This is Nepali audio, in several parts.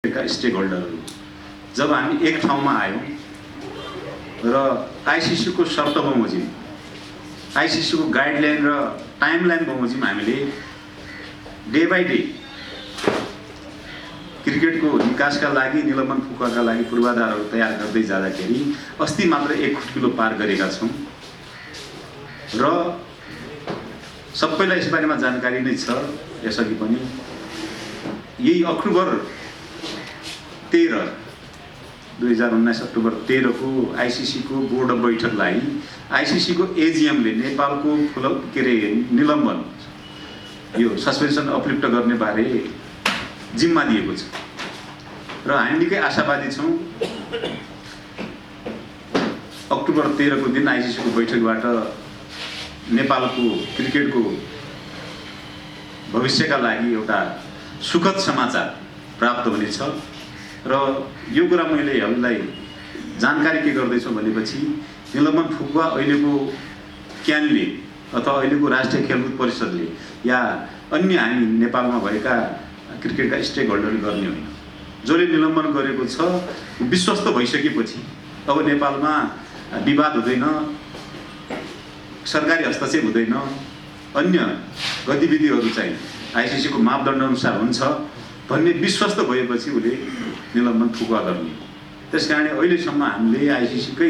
का स्टेक होल्डरहरू जब हामी एक ठाउँमा आयौँ र आइसिसी को शर्त बमोजिम आइसिसी को गाइडलाइन र टाइमलाइन बमोजिम हामीले डे बाई डे क्रिकेट को निकास का लागि निलम्बन फुकुवाका लागि पूर्वाधारहरू तयार गर्दै जाँदाखेरि अस्ति मात्र 1 खुट्किलो पार गरेका छौं र सबैलाई यस बारेमा जानकारी नै छ। यसअघि पनि यही अक्टोबर 13 2019 अक्टोबर 13 को आइसिसी को बोर्ड बैठकलाई आइसिसी को एजीएम ले नेपालको निलम्बन यो सस्पेन्सन अपलिफ्ट गर्ने बारे जिम्मा दिएको छ र हामी निकै आशावादी छौं। अक्टोबर 13 को दिन आइसिसी को बैठकबाट नेपालको क्रिकेटको भविष्यका लागि एउटा सुखद समाचार प्राप्त हुनेछ र यो कुरा मैले हामीलाई जानकारी के गर्दैछु भनेपछि निलम्बन फुकुवा अहिलेको क्यानले अथवा अहिलेको राष्ट्रिय खेलकुद परिषदले या अन्य हामी नेपालमा भएका क्रिकेटका स्टेक होल्डरले गर्ने होइन। जसले निलम्बन गरेको छ विश्वस्त भइसकेपछि अब नेपालमा विवाद हुँदैन, सरकारी हस्तक्षेप हुँदैन, अन्य गतिविधिहरू चाहिँ आइसिसी को मापदण्ड अनुसार हुन्छ भन्ने विश्वस्त भएपछि उले निलम्बन फुकुवा गर्ने। त्यसकारण अहिलेसम्म हामीले आइसिसी कै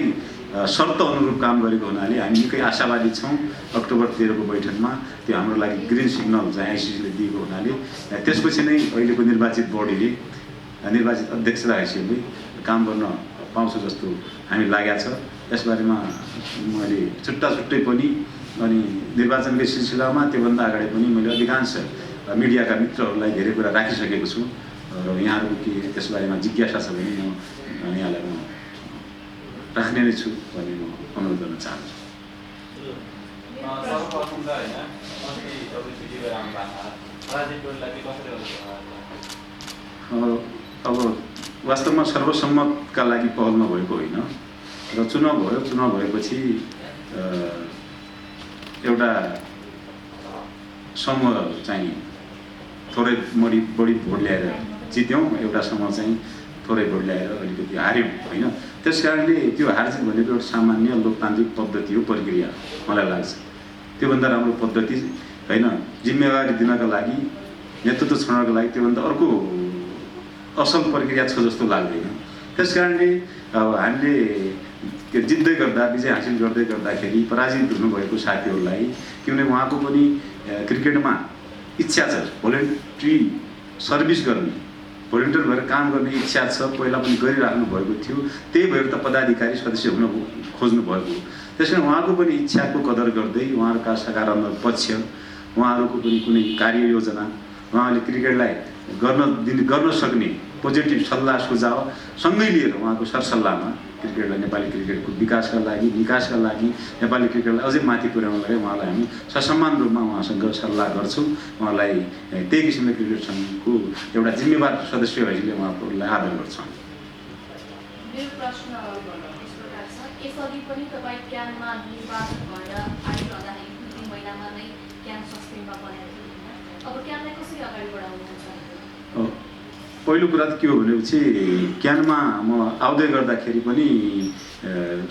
शर्त अनुरूप काम गरेको हुनाले हामी निकै आशावादी छौं। अक्टोबर 13 को बैठकमा त्यो हाम्रो लागि ग्रीन सिग्नल चाहिँ आइसिसी ले दिएको हुनाले त्यसपछि नै अहिलेको निर्वाचित बडीले निर्वाचित अध्यक्षका हैसियतले काम गर्न पाउँछ जस्तो हामी लागेको छ। यसबारेमा मैले छुट्टै पनि अनि निर्वाचनकै सिलसिलामा त्योभन्दा अगाडि पनि मैले अधिकांश मिडियाका मित्रहरूलाई धेरै कुरा राखिसकेको छु र यहाँहरुको के त्यसबारेमा जिज्ञासा छ भने म यहाँलाई म राख्ने नै छु भन्ने म अनुरोध गर्न चाहन्छु। सर्वप्रथम त हैन अस्ति तपाईँ भिडियो राम्रो राजनीतिलाई के कसरी हुन्छ अब वास्तवमा सर्वसम्मतका लागि पहल नभएको होइन र चुनाव भयो। चुनाव भएपछि एउटा समूह चाहिँ थोरै बढी भोट ल्याएर जित्यौं, एउटा समूह चाहिँ थोरै भोट ल्याएर अलिकति हार्यो हैन। त्यसकारणले त्यो हारजित भनेको एउटा सामान्य लोकतान्त्रिक पद्धति हो, प्रक्रिया मलाई लाग्छ। त्योभन्दा राम्रो पद्धति हैन जिम्मेवारी दिनका लागि नेतृत्व छाड्नका लागि त्योभन्दा अर्को असल प्रक्रिया छ जस्तो लाग्दैन। त्यसकारणले हामीले जित्दै गर्दा विजय हासिल गर्दै गर्दाखेरि पराजित हुनुभएको साथीहरूलाई किनभने उहाँको पनि क्रिकेटमा इच्छा छ, भोलिन्टरी सर्भिस गर्ने, भोलिन्टियर भएर काम गर्ने इच्छा छ, पहिला पनि गरिराख्नु भएको थियो। त्यही भएर त पदाधिकारी सदस्य हुन खोज्नु भएको। त्यसैले उहाँको पनि इच्छाको कदर गर्दै उहाँहरूका सकारात्मक पक्ष, उहाँहरूको पनि कुनै कार्ययोजना, उहाँले क्रिकेटलाई गर्न सक्ने पोजिटिभ सल्लाह सुझाव सँगै लिएर उहाँको सरसल्लाहमा क्रिकेटलाई नेपाली क्रिकेटको विकासका लागि, निकासका लागि, नेपाली क्रिकेटलाई अझै माथि पुर्याउनका लागि उहाँलाई हामी ससम्मान रूपमा उहाँसँग सल्लाह गर्छौं। उहाँलाई त्यही किसिमले क्रिकेट संघको एउटा जिम्मेवार सदस्य भएकोले उहाँहरूलाई आदर गर्छौं। मेरो प्रश्न यस प्रकार छ, यसअघि पनि तपाई क्यानमा निर्वाचन भएर आइरहँदाखेरि कुनै महिनामा नै क्यान सस्पेन्डमा परेको थियो। अब क्यानलाई कसरी अगाडि बढाउनुहुन्छ? पहिलो कुरा त के हो भनेपछि क्यानमा म आउँदै गर्दाखेरि पनि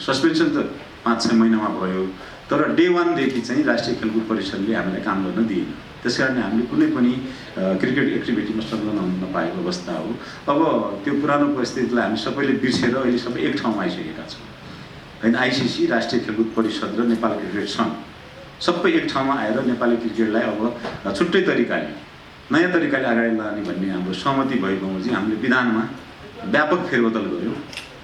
सस्पेन्सन त 5-6 महिनामा भयो, तर डे 1 देखि चाहिँ राष्ट्रिय खेलकुद परिषदले हामीलाई काम गर्न दिएन। त्यसकारणले हामीले कुनै पनि क्रिकेट एक्टिभिटीमा संलग्न हुन नपाएको अवस्था हो। अब त्यो पुरानो परिस्थितिलाई हामी सबैले बिर्सेर अहिले सबै एक ठाउँमा आइसकेका छौँ हैन। आइसिसी, राष्ट्रिय खेलकुद परिषद र नेपाल क्रिकेट संघ सबै एक ठाउँमा आएर नेपाली क्रिकेटलाई अब छुट्टै तरिकाले, नयाँ तरिकाले अगाडि लाने भन्ने हाम्रो सहमति भएपछि हामीले विधानमा व्यापक फेरबदल गर्यौं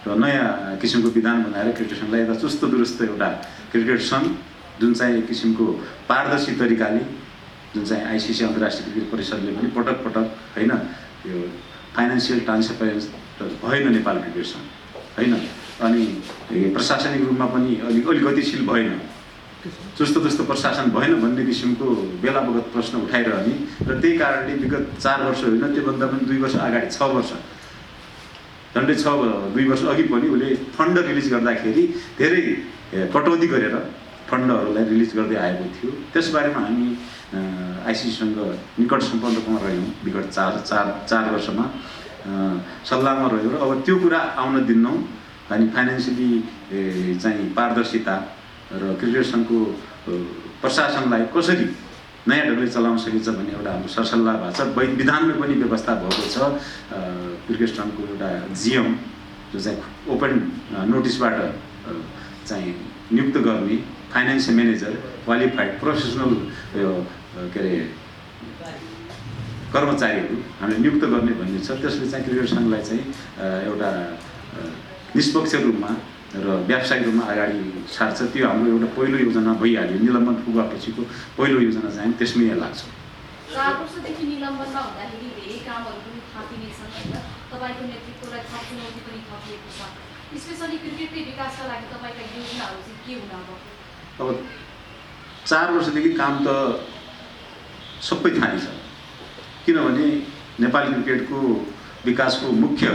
र नयाँ किसिमको विधान बनाएर क्रिकेट संघलाई एउटा चुस्त दुरुस्त एउटा क्रिकेट संघ जुन चाहिँ एक किसिमको पारदर्शी तरिकाले, जुन चाहिँ आइसिसी अन्तर्राष्ट्रिय क्रिकेट परिषदले पनि पटक पटक हैन यो फाइनान्शियल ट्रान्सपेरेन्स भएन नेपाल क्रिकेट संघ हैन, अनि प्रशासनिक रूपमा पनि अलि गतिशील भएन, चुस्त प्रशासन भएन भन्ने किसिमको बेला बखत प्रश्न उठाइरहने र त्यही कारणले विगत 4 वर्ष होइन, त्योभन्दा पनि 2 वर्ष अगाडि 6 वर्ष झन्डै 2 वर्ष अघि पनि उले फन्ड रिलिज गर्दाखेरि धेरै कटौती गरेर फन्डहरूलाई रिलिज गर्दै आएको थियो। त्यसबारेमा हामी आइसिसीसँग निकट सम्पर्कमा रह्यौँ विगत 4 वर्षमा सल्लाहमा रह्यो र अब त्यो कुरा आउन दिन्नौँ अनि फाइनेन्सियली चाहिँ पारदर्शिता र क्रिकेट सङ्घको प्रशासनलाई कसरी नयाँ ढङ्गले चलाउन सकिन्छ भन्ने एउटा हाम्रो सरसल्लाह भएको छ। विधानमा पनि व्यवस्था भएको छ। क्रिकेट सङ्घको एउटा जिएम जो चाहिँ ओपन नोटिसबाट चाहिँ नियुक्त गर्ने फाइनेन्स म्यानेजर क्वालिफाइड प्रोफेसनल के अरे कर्मचारीहरू हामीले नियुक्त गर्ने भन्ने छ। त्यसले चाहिँ क्रिकेट सङ्घलाई चाहिँ एउटा निष्पक्ष रूपमा र व्यावसायिक रूपमा अगाडि सार्छ। त्यो हाम्रो एउटा पहिलो योजना भइहाल्यो। निलम्बन पुगेपछिको पहिलो योजना चाहिँ त्यसमै लाग्छ। 4 वर्षदेखि निलम्बनमा हुँदाखेरि धेरै कामहरू पनि थापिनेछन् होइन। तपाईँको नेतृत्वलाई थप चुनौती पनि थपिएको छ। स्पेसली क्रिकेटकै विकासका लागि तपाईँका योजनाहरू चाहिँ के हुन अब? अब 4 वर्षदेखि काम त सबै थानी छ, किनभने नेपाली क्रिकेटको विकासको मुख्य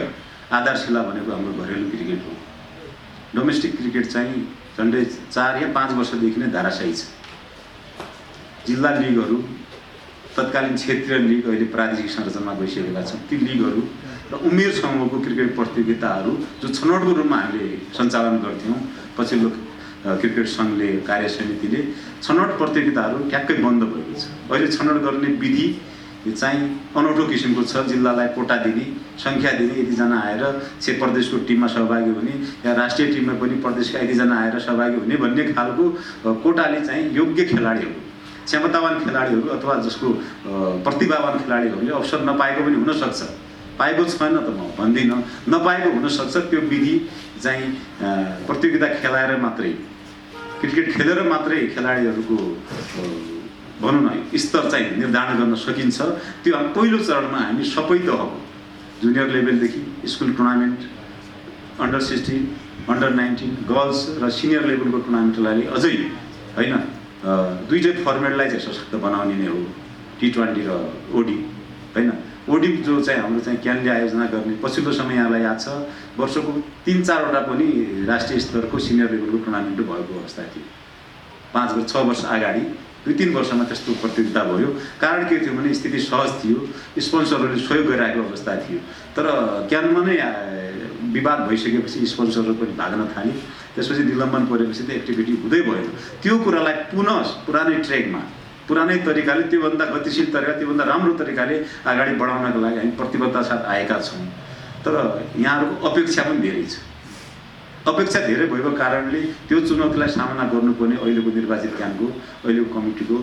आधारशिला भनेको हाम्रो घरेलु क्रिकेट हो। डोमेस्टिक क्रिकेट चाहिँ झन्डै 4 या 5 वर्षदेखि नै धाराशायी छ। जिल्ला लिगहरू, तत्कालीन क्षेत्रीय लिग अहिले प्रादेशिक संरचनामा गइसकेका छन्। ती लिगहरू र उमेर समूहको क्रिकेट प्रतियोगिताहरू जो छनौटको रूपमा हामीले सञ्चालन गर्थ्यौँ, पछिल्लो क्रिकेट सङ्घले कार्य समितिले छनौट प्रतियोगिताहरू ठ्याक्कै बन्द भएको छ। अहिले छनौट गर्ने विधि चाहिँ अनौठो किसिमको छ। जिल्लालाई कोटा दिने, सङ्ख्या दिने, यतिजना आएर प्रदेशको टिममा सहभागी हुने या राष्ट्रिय टिममा पनि प्रदेशका यतिजना आएर सहभागी हुने भन्ने खालको कोटाले चाहिँ योग्य खेलाडीहरू, क्षमतावान खेलाडीहरू अथवा जसको प्रतिभावान खेलाडीहरूले अवसर नपाएको पनि हुनसक्छ। पाएको छैन त म भन्दिनँ, नपाएको हुनसक्छ। त्यो विधि चाहिँ प्रतियोगिता खेलाएर मात्रै, क्रिकेट खेलेर मात्रै खेलाडीहरूको भनौँ न स्तर चाहिँ निर्धारण गर्न सकिन्छ। त्यो पहिलो चरणमा हामी सबै तहको जुनियर लेभलदेखि school tournament, under 16, under 19, girls र सिनियर लेभलको टुर्नामेन्टलाई अझै होइन दुईटै फर्मेटलाई चाहिँ सशक्त बनाउने नै हो। T20 र ओडी होइन। ओडी जो चाहिँ हाम्रो चाहिँ क्यानले आयोजना गर्ने पछिल्लो समय यहाँलाई याद छ, वर्षको 3-4 वटा पनि राष्ट्रिय स्तरको सिनियर लेभलको टुर्नामेन्ट भएको अवस्था थियो। 5-6 वर्ष अगाडि 2-3 वर्षमा त्यस्तो प्रतियोगिता भयो। कारण के थियो भने स्थिति सहज थियो, स्पोन्सरहरूले सहयोग गरिरहेको अवस्था थियो। तर क्यानमा नै विवाद भइसकेपछि स्पोन्सरहरू पनि भाग्न थाले। त्यसपछि निलम्बन परेपछि त्यो एक्टिभिटी हुँदै भयो। त्यो कुरालाई पुनः पुरानै ट्र्याकमा, पुरानै तरिकाले, त्योभन्दा गतिशील तरिका, त्योभन्दा राम्रो तरिकाले अगाडि बढाउनको लागि हामी प्रतिबद्धता साथ आएका छौँ। तर यहाँहरूको अपेक्षा पनि धेरै छ। अपेक्षा धेरै भएको कारणले त्यो चुनौतीलाई सामना गर्नुपर्ने अहिलेको निर्वाचित क्यानको, अहिलेको कमिटीको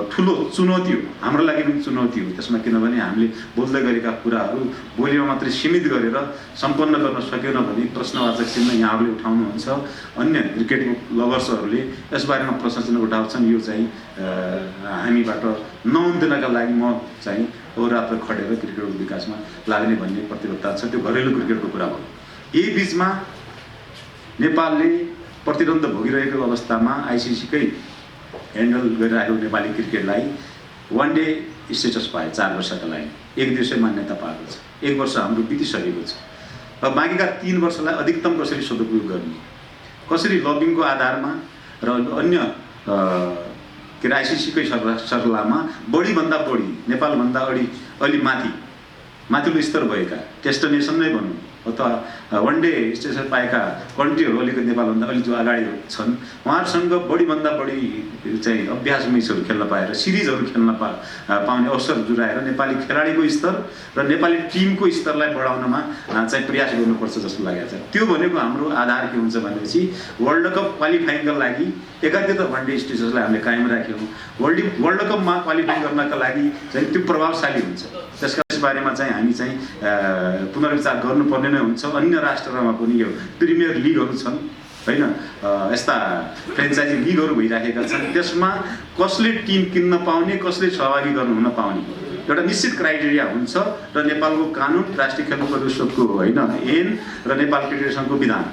ठुलो चुनौती हो। हाम्रो लागि पनि चुनौती हो त्यसमा, किनभने हामीले बोल्दै गरेका कुराहरू बोलीमा मात्रै सीमित गरेर सम्पन्न गर्न सकेन भने प्रश्नवाचक चिन्ह यहाँहरूले उठाउनुहुन्छ। अन्य क्रिकेटको लभर्सहरूले यसबारेमा प्रश्न चिन्ह उठाउँछन्। यो चाहिँ हामीबाट नहुँदैनका लागि म चाहिँ अहोरात्र खटेर क्रिकेटको विकासमा लाग्ने भन्ने प्रतिबद्धता छ। त्यो घरेलु क्रिकेटको कुरा भयो। यही बिचमा नेपालले प्रतिद्वन्द भोगिरहेको अवस्थामा आइसिसीकै ह्यान्डल गरिरहेको नेपाली क्रिकेटलाई वान डे स्टेटस पाए 4 वर्षका लागि, एक दिवसीय मान्यता पाएको छ। 1 वर्ष हाम्रो बितिसकेको छ। अब बाँकीका 3 वर्षलाई अधिकतम कसरी सदुपयोग गर्ने, कसरी लबिङको आधारमा र अन्य के अरे आइसिसीकै सरलामा बढीभन्दा बढी नेपालभन्दा अलि माथिल्लो स्तर भएका डेस्टिनेसन नै भनौँ अथवा वान डे स्टेसन पाएका कन्ट्रीहरू अलिकति नेपालभन्दा अलि जो अगाडि छन् उहाँहरूसँग बढीभन्दा बढी चाहिँ अभ्यास मैचहरू खेल्न पाएर सिरिजहरू खेल्न पाउने अवसर जुटाएर नेपाली खेलाडीको स्तर र नेपाली टिमको स्तरलाई बढाउनमा चाहिँ प्रयास गर्नुपर्छ जस्तो लागेको छ। त्यो भनेको हाम्रो आधार के हुन्छ भनेपछि वर्ल्ड कप क्वालिफाइङका लागि एकातिर वान डे स्टेटसलाई हामीले कायम राख्यौँ। वर्ल्ड कपमा क्वालिफाई गर्नका लागि चाहिँ त्यो प्रभावशाली हुन्छ। त्यसबारेमा चाहिँ हामी चाहिँ पुनर्विचार गर्नुपर्ने नै हुन्छ। अन्य राष्ट्रमा पनि यो प्रिमियर लिगहरू छन् होइन, यस्ता फ्रेन्चाइजी लिगहरू भइराखेका छन्। त्यसमा कसले टिम किन्न पाउने, कसले सहभागी गर्नु हुन पाउने एउटा निश्चित क्राइटेरिया हुन्छ र नेपालको कानुन, राष्ट्रिय खेल परिषदको होइन ऐन र नेपाल क्रिकेट सङ्घको विधान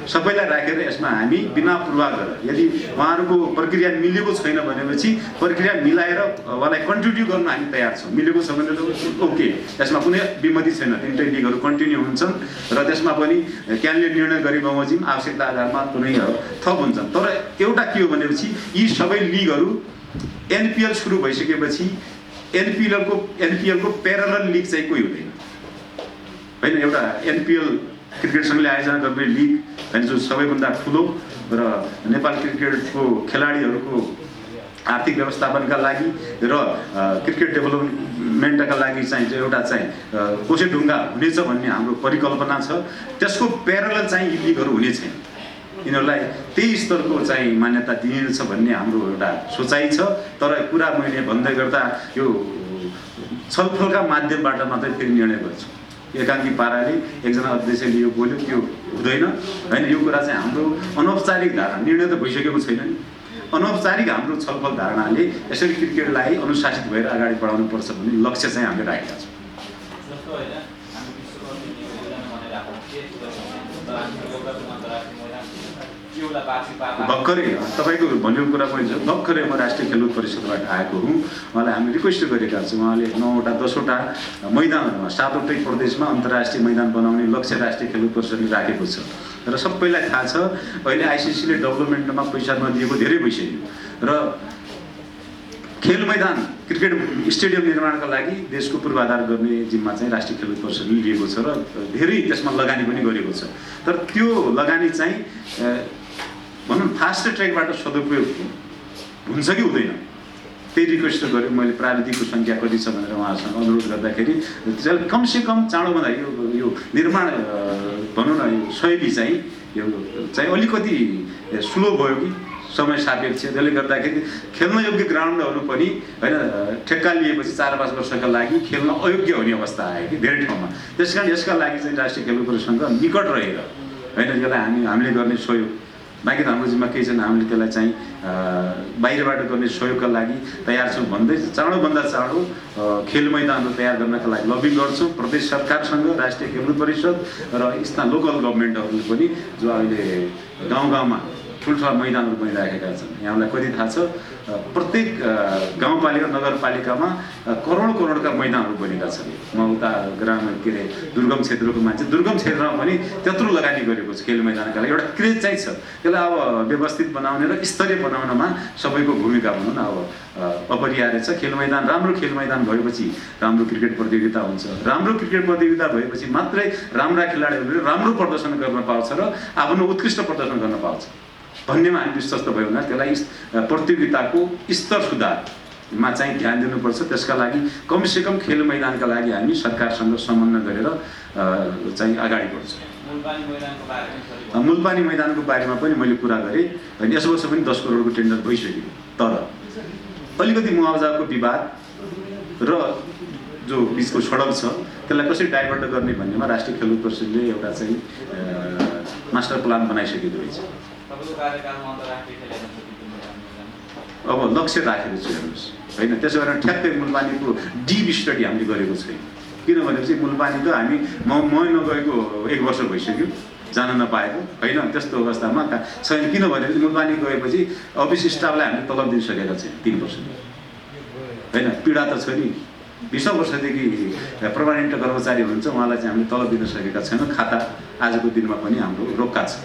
सबैलाई राखेर यसमा हामी बिना पूर्वाग्रह गरेर यदि उहाँहरूको प्रक्रिया मिलेको छैन भनेपछि प्रक्रिया मिलाएर उहाँलाई कन्टिन्यू गर्न हामी तयार छौँ। मिलेको छ भने त ओके, यसमा कुनै विमति छैन। 3टै लिगहरू कन्टिन्यू हुन्छन् र त्यसमा पनि क्यानले निर्णय गरे बमोजिम आवश्यकता आधारमा कुनै थप हुन्छन्। तर एउटा के हो भनेपछि यी सबै लिगहरू एनपिएल सुरु भइसकेपछि एनपिएलको प्यारलल लिग चाहिँ कोही हुँदैन। होइन एउटा एनपिएल क्रिकेट सङ्घले आयोजना गर्ने लिग होइन जो सबैभन्दा ठुलो र नेपाल क्रिकेटको खेलाडीहरूको आर्थिक व्यवस्थापनका लागि र क्रिकेट डेभलपमेन्टका लागि चाहिँ एउटा चाहिँ कोसेढुङ्गा हुनेछ भन्ने हाम्रो परिकल्पना छ। त्यसको प्यारलल चाहिँ यी लिगहरू हुने छैन, यिनीहरूलाई त्यही स्तरको चाहिँ मान्यता दिइनेछ भन्ने हाम्रो एउटा सोचाइ छ। तर कुरा मैले भन्दै गर्दा यो छलफलका माध्यमबाट मात्रै फेरि निर्णय गर्छु। एकाङ्की पाराले एकजना अध्यक्षले यो बोल्यो त्यो हुँदैन होइन, यो कुरा चाहिँ हाम्रो अनौपचारिक धारणा, निर्णय त भइसकेको छैन नि, अनौपचारिक हाम्रो छलफल धारणाले यसरी क्रिकेटलाई अनुशासित भएर अगाडि बढाउनु पर्छ भन्ने लक्ष्य चाहिँ हामीले राखेका छौँ। जस्तो होइन हामी विश्वकप भनेर भर्खरै तपाईँको भनेको कुरा पनि छ। भर्खरै म राष्ट्रिय खेलकुद परिषदबाट आएको हुँ। उहाँलाई हामी रिक्वेस्ट गरेका छौँ, उहाँले 9वटा 10वटा मैदानहरूमा 7वटै प्रदेशमा अन्तर्राष्ट्रिय मैदान बनाउने लक्ष्य राष्ट्रिय खेलकुद परिषदले राखेको छ र सबैलाई थाहा छ। अहिले आइसिसीले डेभलपमेन्टमा पैसा नदिएको धेरै भइसक्यो र खेल मैदान क्रिकेट स्टेडियम निर्माणका लागि देशको पूर्वाधार गर्ने जिम्मा चाहिँ राष्ट्रिय खेलकुद परिषदले लिएको छ र धेरै त्यसमा लगानी पनि गरेको छ। तर त्यो लगानी चाहिँ भनौँ फास्ट ट्र्याकबाट सदुपयोग हुन्छ कि हुँदैन, त्यही रिक्वेस्ट गरेँ मैले। प्राविधिकको सङ्ख्या कति छ भनेर उहाँसँग अनुरोध गर्दाखेरि कमसेकम चाँडोभन्दा यो निर्माण भनौँ न यो शैली चाहिँ यो चाहिँ अलिकति स्लो भयो कि समय सापेक्ष, त्यसले गर्दाखेरि खेल्न योग्य ग्राउन्डहरू पनि होइन ठेक्का लिएपछि 4-5 वर्षका लागि खेल्न अयोग्य हुने अवस्था आयो कि धेरै ठाउँमा। त्यस कारण यसका लागि चाहिँ राष्ट्रिय खेलकुद परिषदसँग निकट रहेर होइन यसलाई हामीले गर्ने सहयोग, बाँकी त हाम्रो जिम्मा केही छैन, हामीले त्यसलाई चाहिँ बाहिरबाट गर्ने सहयोगका लागि तयार छौँ भन्दै चाँडोभन्दा चाँडो खेल मैदानहरू तयार गर्नका लागि लबिङ गर्छौँ प्रदेश सरकारसँग, राष्ट्रिय खेलकुद परिषद र स्थानीय लोकल गभर्मेन्टहरूले पनि जो अहिले गाउँ गाउँमा ठुल्ठुला मैदानहरू बनिराखेका छन्। यहाँलाई कति थाहा छ, प्रत्येक गाउँपालिका नगरपालिकामा करोडका मैदानहरू बनेका छन्। म उता ग्रामीण के अरे दुर्गम क्षेत्रको मान्छे, दुर्गम क्षेत्रमा पनि त्यत्रो लगानी गरेको छ खेल मैदानका लागि। एउटा क्रेज चाहिँ छ, त्यसलाई अब व्यवस्थित बनाउने र स्तरीय बनाउनमा सबैको भूमिका भनौँ न अब अपरिहार्य छ। खेल मैदान, राम्रो खेल मैदान भएपछि राम्रो क्रिकेट प्रतियोगिता हुन्छ, राम्रो क्रिकेट प्रतियोगिता भएपछि मात्रै राम्रा खेलाडीहरूले राम्रो प्रदर्शन गर्न पाउँछ र आफ्नो उत्कृष्ट प्रदर्शन गर्न पाउँछ भन्नेमा हामी विश्वस्त भयौँ न। त्यसलाई प्रतियोगिताको स्तर सुधारमा चाहिँ ध्यान दिनुपर्छ। त्यसका लागि कमसेकम खेल मैदानका लागि हामी सरकारसँग समन्वय गरेर चाहिँ अगाडि बढ्छौँ। मुलपानी मैदानको बारेमा पनि मैले कुरा गरेँ होइन, यस वर्ष पनि 10 करोडको टेन्डर भइसक्यो। तर अलिकति मुआवजाको विवाद र जो बिचको सडक छ त्यसलाई कसरी डाइभर्ट गर्ने भन्नेमा राष्ट्रिय खेलकुद परिषदले एउटा चाहिँ मास्टर प्लान बनाइसकेको रहेछ। अब लक्ष्य राखेको छु हेर्नुहोस् होइन, त्यसो गरेर ठ्याक्कै मुलपानीको डिप स्टडी हामीले गरेको छैन। किनभनेपछि मुलपानी त हामी म नगएको 1 वर्ष भइसक्यो, जान नपाएको होइन, त्यस्तो अवस्थामा छैन। किनभनेपछि मुलपानी गएपछि अफिस स्टाफलाई हामीले तलब दिइसकेका छैन 3 वर्ष होइन। पीडा त छ नि, 20 वर्षदेखि पर्मानेन्ट कर्मचारी हुनुहुन्छ, उहाँलाई चाहिँ हामीले तलब दिन सकेका छैनौँ। खाता आजको दिनमा पनि हाम्रो रोक्का छ।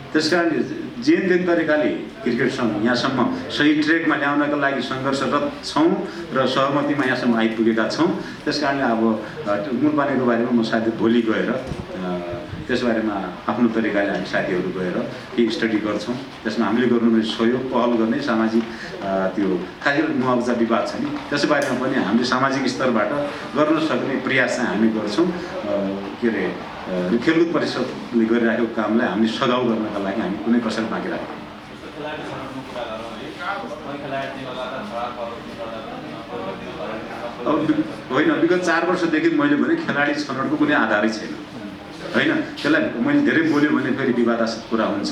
त्यस कारणले जेन तरिकाले क्रिकेट सङ्घ यहाँसम्म सही ट्र्याकमा ल्याउनका लागि सङ्घर्षरत छौँ र सहमतिमा यहाँसम्म आइपुगेका छौँ। त्यस कारणले अब मुलपानीको बारेमा म साथै भोलि गएर त्यस बारेमा आफ्नो तरिकाले हामी साथीहरू गएर केही स्टडी गर्छौँ। त्यसमा हामीले गर्नुपर्ने सहयोग पहल गर्ने सामाजिक त्यो खास गरी मुआवजा विवाद छ नि, त्यस बारेमा पनि हामीले सामाजिक स्तरबाट गर्न सक्ने प्रयास चाहिँ हामी गर्छौँ। के अरे खेलकुद परिषदले गरिरहेको कामलाई हामीले सघाउ गर्नका लागि हामी कुनै कसर बाँकी राख्दैनौँ। अब होइन, विगत 4 वर्षदेखि मैले भने खेलाडी छनौटको कुनै आधारै छैन होइन। त्यसलाई मैले धेरै बोल्यो भने फेरि विवादास्पद कुरा हुन्छ।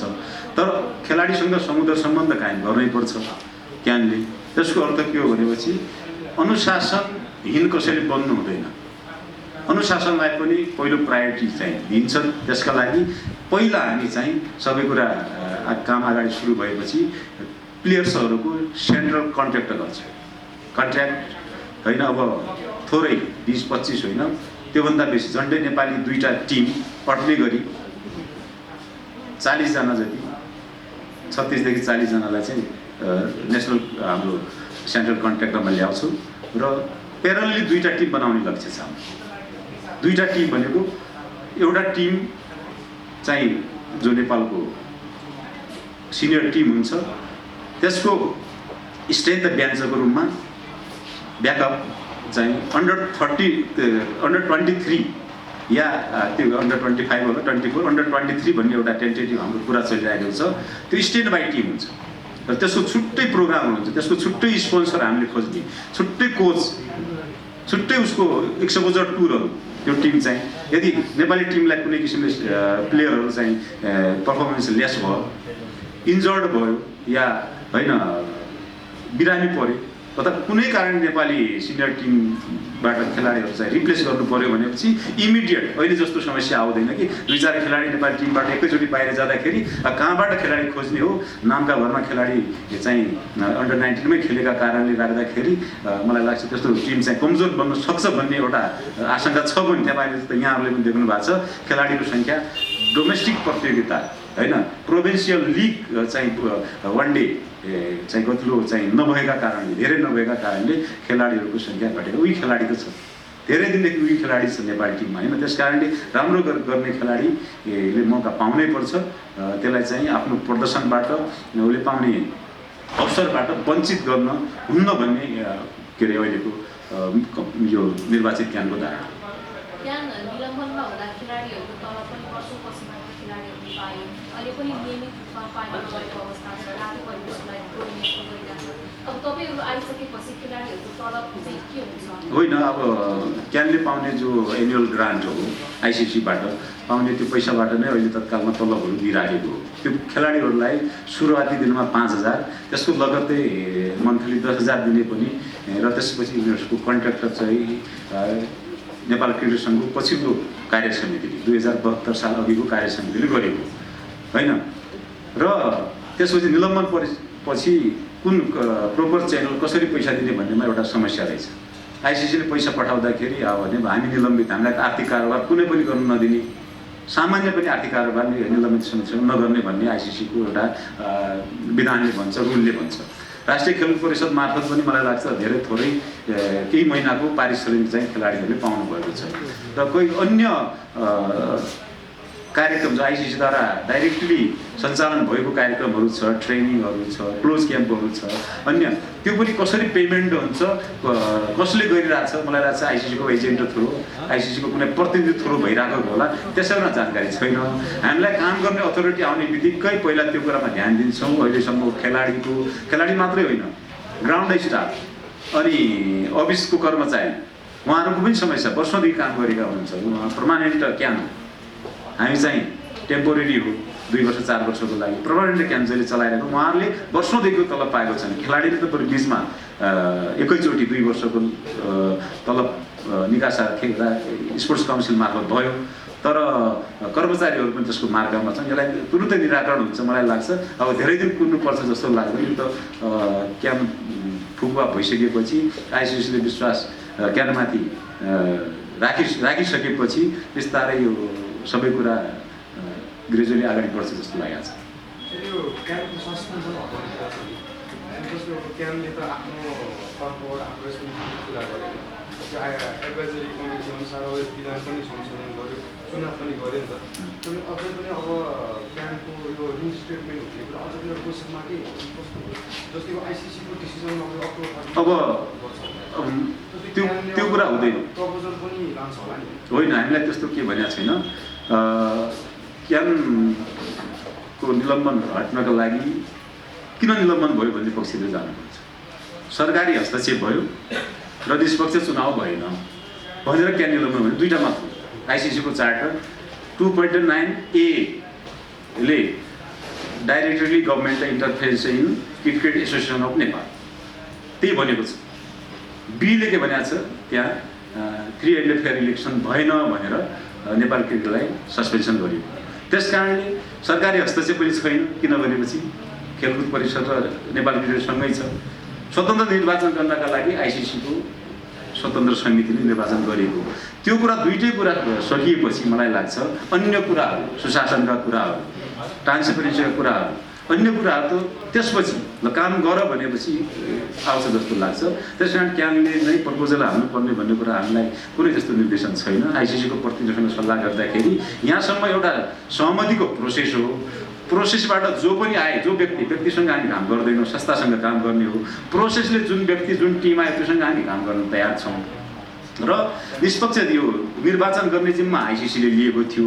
तर खेलाडीसँग समुद्र सम्बन्ध कायम गर्नैपर्छ क्यानले। त्यसको अर्थ के हो भनेपछि अनुशासनहीन कसैले बन्नु हुँदैन। अनुशासनलाई पनि पहिलो प्रायोरिटी चाहिँ दिन्छ। त्यसका लागि पहिला हामी चाहिँ सबै कुरा काम अगाडि सुरु भएपछि प्लेयर्सहरूको सेन्ट्रल कन्ट्र्याक्ट गर्छौँ। कन्ट्र्याक्ट होइन, अब थोरै 20-25 होइन, त्योभन्दा बेसी झन्डै नेपाली 2टा टिम अट्ने गरी 40 जना जति, 36 देखि 40 जनालाई चाहिँ नेसनल हाम्रो सेन्ट्रल कन्ट्र्याक्टमा ल्याउँछौँ र प्यारलली 2टा टिम बनाउने लक्ष्य छ हाम्रो। 2टा टिम भनेको एउटा टिम चाहिँ जो नेपालको सिनियर टिम हुन्छ त्यसको स्ट्रेन्थ ब्यान्चको रूपमा ब्याकअप चाहिँ अन्डर 23 या त्यो अन्डर 25 होला 24 अन्डर 23 भन्ने एउटा टेन्टेटिभ हाम्रो कुरा चलिरहेको छ। त्यो स्ट्यान्ड बाई टिम हुन्छ र त्यसको छुट्टै प्रोग्राम हुन्छ, त्यसको छुट्टै स्पोन्सर हामीले खोज्ने, छुट्टै कोच, छुट्टै उसको एक्सपोजर टुरहरू। त्यो टिम चाहिँ यदि नेपाली टिमलाई कुनै किसिमले प्लेयरहरू चाहिँ पर्फर्मेन्स लेस भयो, इन्जर्ड भयो या होइन बिरामी पऱ्यो अथवा कुनै कारण नेपाली सिनियर टिमबाट खेलाडीहरू चाहिँ रिप्लेस गर्नु पऱ्यो भनेपछि इमिडिएट अहिले जस्तो समस्या आउँदैन कि 2-4 खेलाडी नेपाली टिमबाट एकैचोटि बाहिर जाँदाखेरि कहाँबाट खेलाडी खोज्ने हो। नामका भरमा खेलाडी चाहिँ अन्डर 19 मै खेलेका कारणले राख्दाखेरि मलाई लाग्छ त्यस्तो टिम चाहिँ कमजोर बन्न सक्छ भन्ने एउटा आशंका छ पनि। तपाईँले जस्तो यहाँहरूले पनि देख्नु भएको छ खेलाडीको सङ्ख्या डोमेस्टिक प्रतियोगिता होइन प्रोभिन्सियल लिग चाहिँ वान डे चाहिँ गतिलो चाहिँ नभएका कारणले, धेरै नभएका कारणले खेलाडीहरूको सङ्ख्या घटेको। उही खेलाडी त छ, धेरै दिनदेखि उही खेलाडी छ नेपाली टिममा होइन। त्यस कारणले राम्रो गर्ने खेलाडीले मौका पाउनै पर्छ। त्यसलाई चाहिँ आफ्नो प्रदर्शनबाट उसले पाउने अवसरबाट वञ्चित गर्न हुन्न भन्ने के अरे अहिलेको यो निर्वाचित क्यानको धारणा। क्यान निलम्बनमा हुँदा खेलाडीहरूको तलब पनि वर्षौँपछि मात्र खेलाडीहरूले पायो, अहिले पनि नियमित रूपमा पाइने गएको अवस्था छ, रातो परिवेशलाई कोर्डिनेसन गरिरहेको छ। अब तपाईँहरू आइसकेपछि खेलाडीहरूको तलब चाहिँ के हुन्छ? होइन, अब क्यानले पाउने जो एनुअल ग्रान्ट हो आइसिसीबाट पाउने त्यो पैसाबाट नै अहिले तत्कालमा तलबहरू दिइराखेको हो। त्यो खेलाडीहरूलाई सुरुवाती दिनमा 5,000, त्यसको लगत्तै मन्थली 10,000 दिने पनि र त्यसपछि उनीहरूको कन्ट्र्याक्टर चाहिँ नेपाल क्रिकेट सङ्घको पछिल्लो कार्य समितिले 2072 साल अघिको कार्य समितिले गरेको होइन। र त्यसपछि निलम्बन पछि कुन प्रोपर च्यानल कसरी पैसा दिने भन्नेमा एउटा समस्या रहेछ। आइसिसीले पैसा पठाउँदाखेरि अब भने हामी निलम्बित, हामीलाई त आर्थिक कारोबार कुनै पनि गर्नु नदिने, सामान्य पनि आर्थिक कारोबार निलम्बित समितिसँग नगर्ने भन्ने आइसिसीको एउटा विधानले भन्छ, रुलले भन्छ। राष्ट्रिय खेलकुद परिषद मार्फत पनि मलाई लाग्छ धेरै थोरै केही महिनाको पारिश्रमिक चाहिँ खेलाडीहरूले पाउनु भएको छ। र कोही अन्य कार्यक्रम जो आइसिसीद्वारा डाइरेक्टली सञ्चालन भएको कार्यक्रमहरू छ, ट्रेनिङहरू छ, क्लोज क्याम्पहरू छ, अन्य त्यो पनि कसरी पेमेन्ट हुन्छ, कसले गरिरहेछ मलाई लाग्छ आइसिसीको एजेन्ट थ्रु, आइसिसीको कुनै प्रतिनिधि थ्रु भइरहेको होला, त्यसैमा जानकारी छैन। हामीलाई काम गर्ने अथोरिटी आउने बित्तिकै पहिला त्यो कुरामा ध्यान दिन्छौँ। अहिलेसम्म खेलाडी मात्रै होइन, ग्राउन्ड स्टाफ अनि अफिसको कर्मचारी उहाँहरूको पनि समस्या, वर्षौँदेखि काम गरेका हुनुहुन्छ, उहाँ पर्मानेन्ट क्याम्प, हामी चाहिँ टेम्पोरेरी हो 2 वर्ष 4 वर्षको लागि पर्मानेन्ट क्याम्प जहिले चलाइरहेको, उहाँहरूले वर्षौँदेखिको तलब पाएको छन्। खेलाडीले त बरु बिचमा एकैचोटि 2 वर्षको तलब निकासा स्पोर्ट्स काउन्सिल मार्फत भयो, तर कर्मचारीहरू पनि त्यसको मार्गमा छन्। यसलाई तुरुन्तै निराकरण हुन्छ मलाई लाग्छ। अब धेरै दिन कुर्नुपर्छ जस्तो लाग्दैन। यो त क्याम्प फुकुवा भइसकेपछि आइसिसीले विश्वास क्याम्पमाथि राखिसकेपछि बिस्तारै यो सबै कुरा ग्रेजुअली अगाडि बढ्छ जस्तो लागेको छ। यो क्याम्पको सस्पेन्सन जस्तो क्याम्पले त आफ्नो तर्फबाट आफ्नो कुरा गरेको त्यो एडभाइजरी कमिटी अनुसार विधान पनि संशोधन गर्यो, चुनाव पनि गर्यो नि त। तर अझै पनि अब क्याम्पको यो रिस्टेटमेन्ट हुने कुरा अझै पनि क्वेसनमा के कस्तो जस्तै आइसिसीको डिसिजन अब त्यो कुरा हुँदैन, प्रपोजल पनि लान्छ होला नि। होइन, हामीलाई त्यस्तो के भनेको छैन। क्याम्पको निलम्बन हट्नको लागि किन निलम्बन भयो भन्ने पक्षले जानुपर्छ। सरकारी हस्तक्षेप भयो र निष्पक्ष चुनाव भएन भनेर क्याम्प निलम्बन भने दुईवटा मात्र। आइसिसीको चार्टर 2.9A ले directly government interference in cricket association of Nepal त्यही भनेको छ। बीले के भनेको छ त्यहाँ फ्री एन्ड फेयर इलेक्सन भएन भनेर नेपाल क्रिकेटलाई सस्पेन्सन गरियो। त्यस कारणले सरकारी हस्तक्षेप पनि छैन, किनभनेपछि खेलकुद परिषद र नेपाल क्रिकेटसँगै छ। स्वतन्त्र निर्वाचन गर्नका लागि आइसिसीको स्वतन्त्र समितिले निर्वाचन गरेको। त्यो कुरा दुईटै कुरा सकिएपछि मलाई लाग्छ अन्य कुराहरू, सुशासनका कुराहरू, ट्रान्सपेरेन्सीका कुराहरू अन्य कुराहरू त त्यसपछि ल काम गर भनेपछि आउँछ जस्तो लाग्छ। त्यस कारण क्यानले नै प्रपोजल हाल्नुपर्ने भन्ने कुरा हामीलाई कुनै जस्तो निर्देशन छैन। आइसिसीको प्रतिनिधिसँग सल्लाह गर्दाखेरि यहाँसम्म एउटा सहमतिको प्रोसेस हो। प्रोसेसबाट जो पनि आए, जो व्यक्तिसँग हामी काम गर्दैनौँ, संस्थासँग काम गर्ने हो। प्रोसेसले जुन व्यक्ति जुन टिम आयो त्योसँग हामी काम गर्न तयार छौँ र निष्पक्ष यो निर्वाचन गर्ने जिम्मा आइसिसीले लिएको थियो,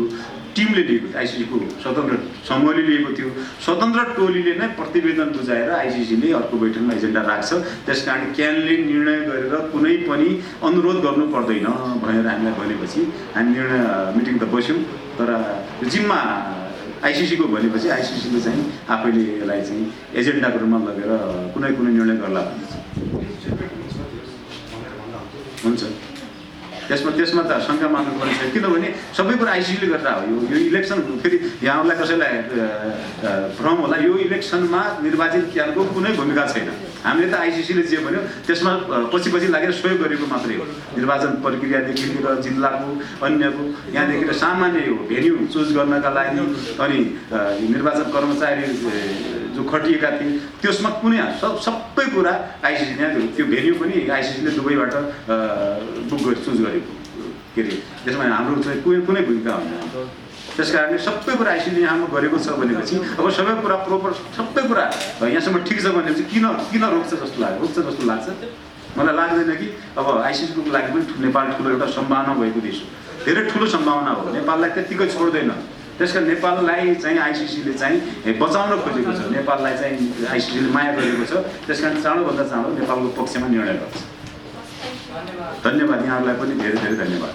टिमले लिएको थियो, आइसिसीको स्वतन्त्र समूहले लिएको थियो। स्वतन्त्र टोलीले नै प्रतिवेदन बुझाएर आइसिसीले अर्को बैठकमा एजेन्डा राख्छ। त्यसकारण क्यानले निर्णय गरेर कुनै पनि अनुरोध गर्नु पर्दैन भनेर हामीलाई भनेपछि हामी निर्णय मिटिङ त बस्यौँ, तर जिम्मा आइसिसीको भनेपछि आइसिसीले चाहिँ आफैले यसलाई चाहिँ एजेन्डाको रूपमा लगेर कुनै निर्णय गर्ला हुन्छ। त्यसमा त शङ्का मान्नुपर्ने छैन, किनभने सबै कुरा आइसिसीले गरेर हो। यो इलेक्सन फेरि यहाँलाई कसैलाई भ्रम होला, यो इलेक्सनमा निर्वाचित क्यानको कुनै भूमिका छैन। हामीले त आइसिसीले जे भन्यो त्यसमा पछि लागेर सहयोग गरेको मात्रै हो। निर्वाचन प्रक्रियादेखि लिएर जिल्लाको अन्यको यहाँदेखि सामान्य हो भेन्यू चुज गर्नका लागि अनि निर्वाचन कर्मचारी जो खटिएका थिए त्यसमा कुनै सबै कुरा आइसिसीले त्यो भेन्यू पनि आइसिसीले दुबईबाट बुक गरी चुज गरेको के अरे त्यसमा हाम्रो चाहिँ कुनै भूमिका हुँदैन। त्यस कारणले सबै कुरा आइसिसीले यहाँमा गरेको छ भनेपछि अब सबै कुरा प्रोपर सबै कुरा यहाँसम्म ठिक छ भनेपछि किन रोक्छ जस्तो लाग्छ मलाई लाग्दैन कि अब आइसिसीको लागि पनि नेपाल ठुलो एउटा सम्भावना भएको देश हो, धेरै ठुलो सम्भावना हो। नेपाललाई त्यत्तिकै छोड्दैन। त्यसकारण नेपाललाई चाहिँ आइसिसीले चाहिँ बचाउन खोजेको छ, नेपाललाई चाहिँ आइसिसीले माया गरेको छ। त्यसकारण चाँडोभन्दा चाँडो नेपालको पक्षमा निर्णय गर्छ। धन्यवाद, यहाँहरूलाई पनि धेरै धेरै धन्यवाद।